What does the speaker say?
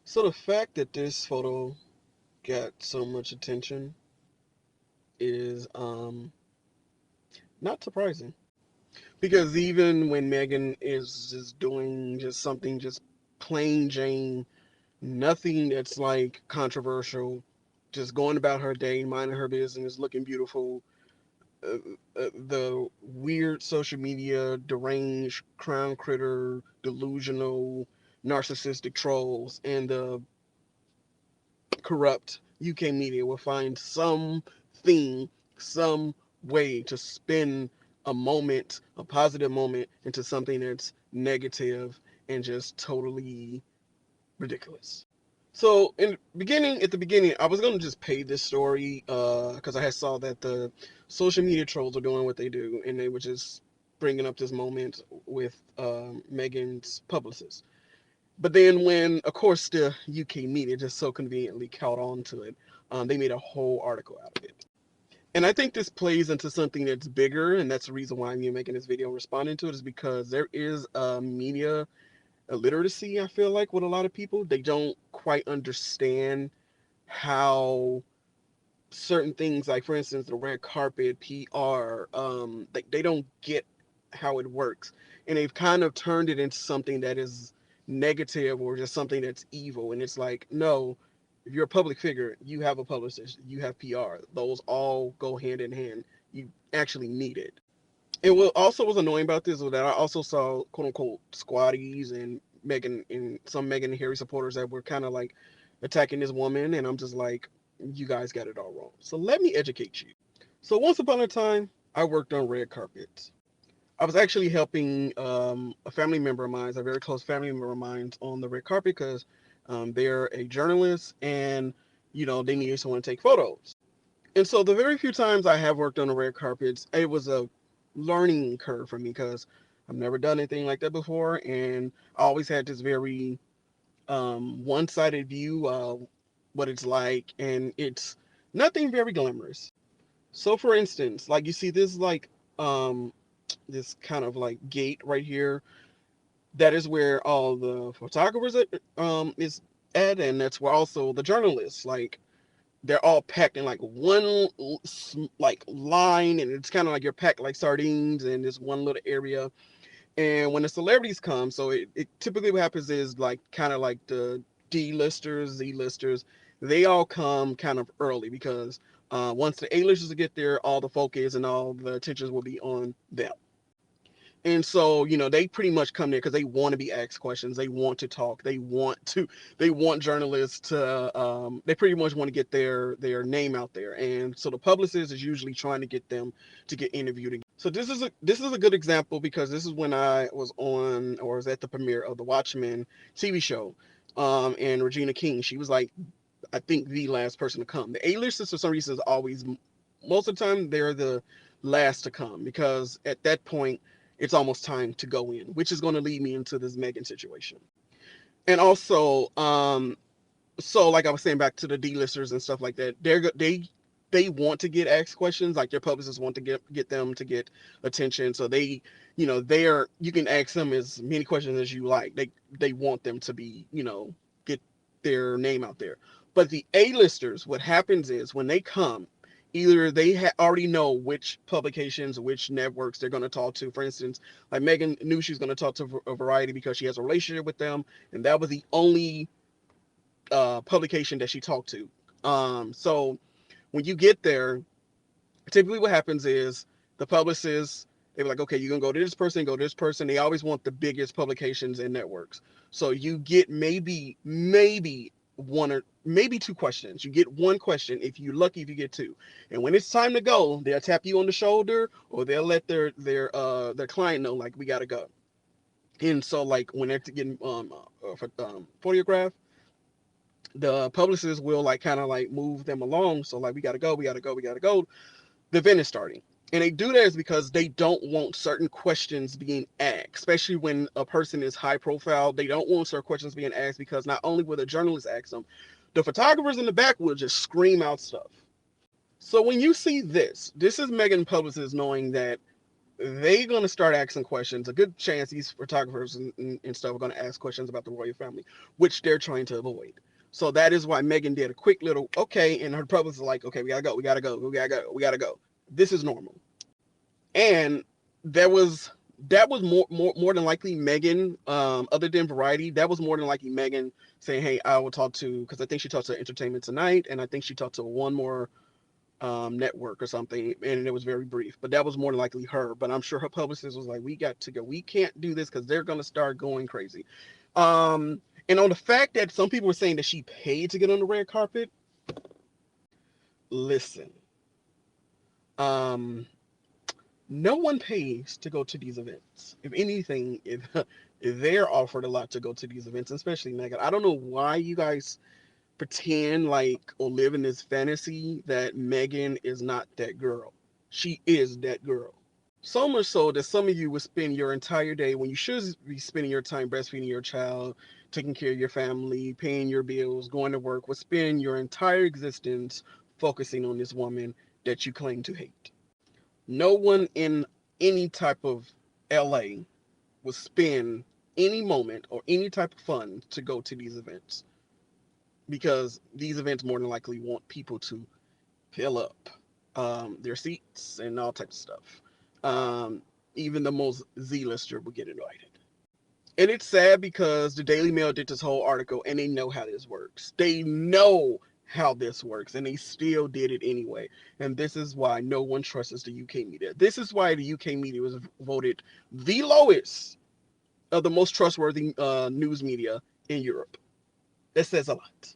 So the fact that this photo got so much attention is not surprising. Because even when Meghan is just doing just something just plain Jane, nothing that's like controversial, just going about her day, minding her business, looking beautiful, uh, the weird social media, deranged, crown critter, delusional, narcissistic trolls, and the corrupt UK media will find something, some way to spin a moment, a positive moment, into something that's negative and just totally ridiculous. So at the beginning, I was gonna just pay this story because I had saw that the social media trolls are doing what they do, and they were just bringing up this moment with Meghan's publicist. But then when, of course, the UK media just so conveniently caught on to it, they made a whole article out of it. And I think this plays into something that's bigger, and that's the reason why I'm making this video responding to it, is because there is a media illiteracy, I feel like, with a lot of people. They don't quite understand how certain things, like, for instance, the red carpet, PR, they don't get how it works. And they've kind of turned it into something that is negative or just something that's evil. And it's like, no, if you're a public figure, you have a publicist, you have PR. Those all go hand in hand. You actually need it. And what also was annoying about this was that I also saw quote unquote squatties and Meghan and Harry supporters that were kind of like attacking this woman, and I'm just like, you guys got it all wrong. So let me educate you. So once upon a time, I worked on red carpets. I was actually helping a family member of mine, a very close family member of mine, on the red carpet because they're a journalist and they needed someone to take photos. And so the very few times I have worked on the red carpets, it was a learning curve for me because I've never done anything like that before, and I always had this very one-sided view of what it's like, and it's nothing very glamorous. So, for instance, like you see this um this kind of like gate right here. That is where all the photographers is at, and that's where also the journalists they're all packed in like one like line, and it's kind of like you're packed like sardines in this one little area. And when the celebrities come, so it typically what happens is like kind of like the D-listers, Z-listers, they all come kind of early because once the A-listers get there, all the focus and all the attention will be on them. And so, they pretty much come there because they want to be asked questions. They want to talk. They want journalists to, they pretty much want to get their name out there. And so the publicist is usually trying to get them to get interviewed again. So this is a good example because this is when I was on or was at the premiere of the Watchmen TV show. And Regina King, she was like, I think the last person to come. The A-listers for some reason is always, most of the time they're the last to come because at that point it's almost time to go in, which is going to lead me into this Meghan situation. And also, so like I was saying, back to the D-listers and stuff like that, they want to get asked questions, like their publicists want to get them to get attention. So you can ask them as many questions as you like. They want them to be, get their name out there. But the A-listers, what happens is when they come, either they already know which publications, which networks they're going to talk to. For instance, like Meghan knew she was going to talk to a Variety because she has a relationship with them, and that was the only publication that she talked to. So when you get there, typically what happens is the publicists, they were like, okay, you're gonna go to this person, go to this person. They always want the biggest publications and networks. So you get maybe one or maybe two questions. You get one question if you're lucky if you get two. And when it's time to go, they'll tap you on the shoulder or they'll let their client know like we gotta go. And so like when they're getting photographed, the publicist will like kind of like move them along. So like we gotta go, we gotta go, we gotta go. The event is starting. And they do that is because they don't want certain questions being asked, especially when a person is high profile. They don't want certain questions being asked because not only will the journalists ask them, the photographers in the back will just scream out stuff. So when you see this is Meghan publicists knowing that they're going to start asking questions. A good chance these photographers and stuff are going to ask questions about the royal family, which they're trying to avoid. So that is why Meghan did a quick little okay, and her publicist is like, okay, we gotta go, we gotta go, we gotta go, we gotta go. This is normal. And there was that was more than likely Meghan, other than Variety, that was more than likely Meghan saying, hey, I will talk to, because I think she talked to Entertainment Tonight, and I think she talked to one more network or something, and it was very brief. But that was more than likely her. But I'm sure her publicist was like, we got to go. We can't do this because they're gonna start going crazy. And on the fact that some people were saying that she paid to get on the red carpet, listen, um, no one pays to go to these events. If anything, if they're offered a lot to go to these events, especially Megan. I don't know why you guys pretend like or live in this fantasy that Megan is not that girl. She is that girl. So much so that some of you would spend your entire day, when you should be spending your time breastfeeding your child, taking care of your family, paying your bills, going to work, would spend your entire existence focusing on this woman that you claim to hate. No one in any type of LA will spend any moment or any type of fun to go to these events, because these events more than likely want people to fill up their seats and all types of stuff. Even the most Z-lister will get invited. And it's sad because the Daily Mail did this whole article and they know how this works. They know how this works and they still did it anyway. And this is why no one trusts the UK media. This is why the UK media was voted the lowest of the most trustworthy news media in Europe. That says a lot.